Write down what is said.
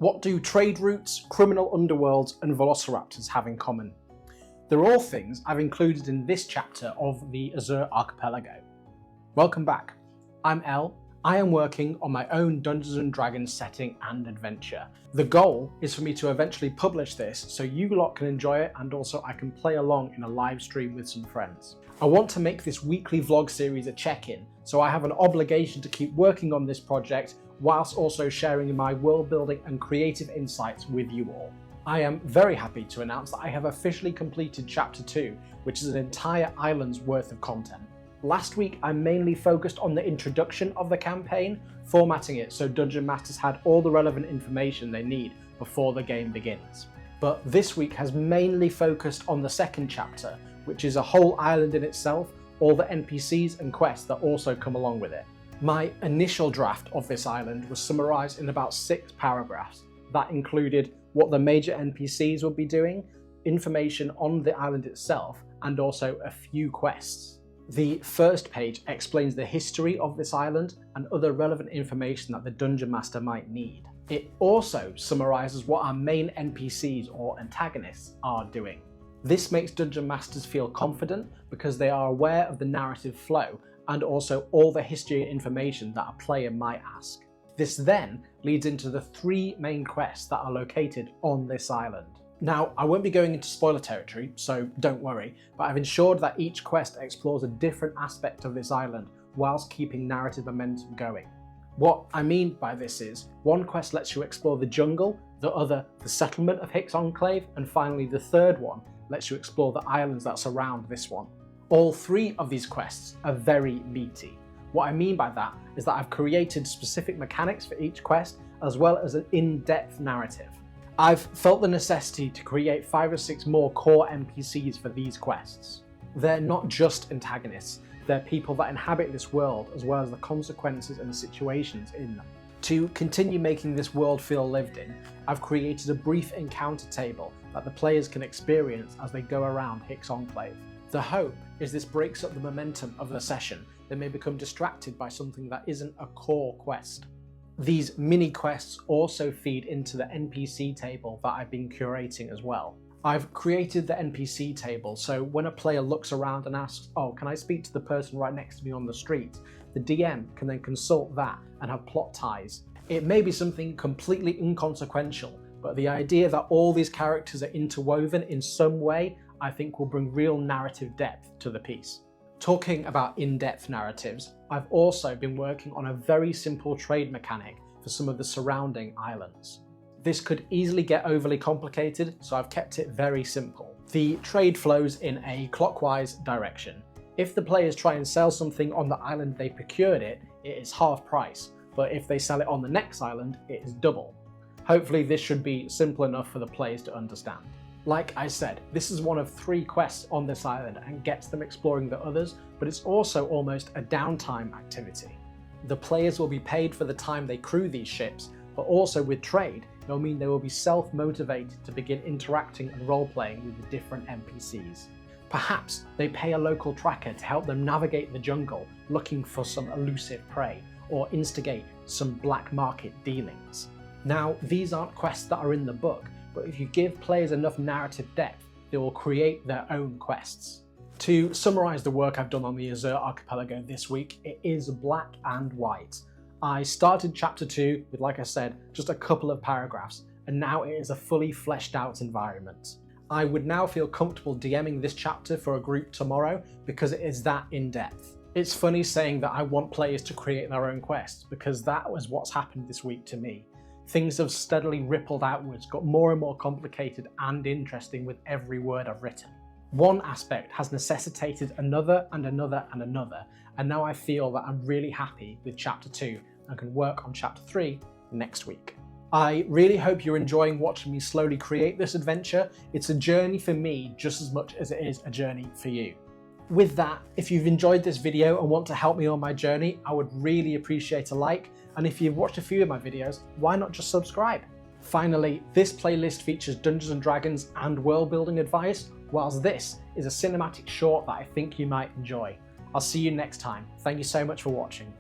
What do trade routes, criminal underworlds, and velociraptors have in common? They're all things I've included in this chapter of the Azure Archipelago. Welcome back. I'm Elle. I am working on my own Dungeons and Dragons setting and adventure. The goal is for me to eventually publish this so you lot can enjoy it, and also I can play along in a live stream with some friends. I want to make this weekly vlog series a check-in, so I have an obligation to keep working on this project whilst also sharing my world building and creative insights with you all. I am very happy to announce that I have officially completed Chapter 2, which is an entire island's worth of content. Last week I mainly focused on the introduction of the campaign, formatting it so Dungeon Masters had all the relevant information they need before the game begins. But this week has mainly focused on the second chapter, which is a whole island in itself, all the NPCs and quests that also come along with it. My initial draft of this island was summarised in about 6 paragraphs. That included what the major NPCs would be doing, information on the island itself, and also a few quests. The first page explains the history of this island and other relevant information that the Dungeon Master might need. It also summarises what our main NPCs or antagonists are doing. This makes Dungeon Masters feel confident because they are aware of the narrative flow and also all the history and information that a player might ask. This then leads into the 3 main quests that are located on this island. Now, I won't be going into spoiler territory, so don't worry, but I've ensured that each quest explores a different aspect of this island whilst keeping narrative momentum going. What I mean by this is, one quest lets you explore the jungle, the other the settlement of Hicks Enclave, and finally the third one lets you explore the islands that surround this one. All 3 of these quests are very meaty. What I mean by that is that I've created specific mechanics for each quest as well as an in-depth narrative. I've felt the necessity to create 5 or 6 more core NPCs for these quests. They're not just antagonists, they're people that inhabit this world as well as the consequences and the situations in them. To continue making this world feel lived in, I've created a brief encounter table that the players can experience as they go around Hicks Enclave. The hope is this breaks up the momentum of the session. They may become distracted by something that isn't a core quest. These mini quests also feed into the NPC table that I've been curating as well. I've created the NPC table so when a player looks around and asks, oh, can I speak to the person right next to me on the street? The DM can then consult that and have plot ties. It may be something completely inconsequential, but the idea that all these characters are interwoven in some way I think will bring real narrative depth to the piece. Talking about in-depth narratives, I've also been working on a very simple trade mechanic for some of the surrounding islands. This could easily get overly complicated, so I've kept it very simple. The trade flows in a clockwise direction. If the players try and sell something on the island they procured it is half price, but if they sell it on the next island, it is double. Hopefully this should be simple enough for the players to understand. Like I said, this is one of 3 quests on this island and gets them exploring the others, but it's also almost a downtime activity. The players will be paid for the time they crew these ships, but also with trade, it will mean they will be self-motivated to begin interacting and role-playing with the different NPCs. Perhaps they pay a local tracker to help them navigate the jungle looking for some elusive prey, or instigate some black market dealings. Now, these aren't quests that are in the book, but if you give players enough narrative depth, they will create their own quests. To summarise the work I've done on the Azure Archipelago this week, it is black and white. I started Chapter 2 with, like I said, just a couple of paragraphs, and now it is a fully fleshed out environment. I would now feel comfortable DMing this chapter for a group tomorrow because it is that in depth. It's funny saying that I want players to create their own quests because that was what's happened this week to me. Things have steadily rippled outwards, got more and more complicated and interesting with every word I've written. One aspect has necessitated another and another and another, and now I feel that I'm really happy with Chapter 2 and can work on Chapter 3 next week. I really hope you're enjoying watching me slowly create this adventure. It's a journey for me just as much as it is a journey for you. With that, if you've enjoyed this video and want to help me on my journey, I would really appreciate a like, and if you've watched a few of my videos, why not just subscribe? Finally, this playlist features Dungeons and Dragons and world building advice, whilst this is a cinematic short that I think you might enjoy. I'll see you next time. Thank you so much for watching.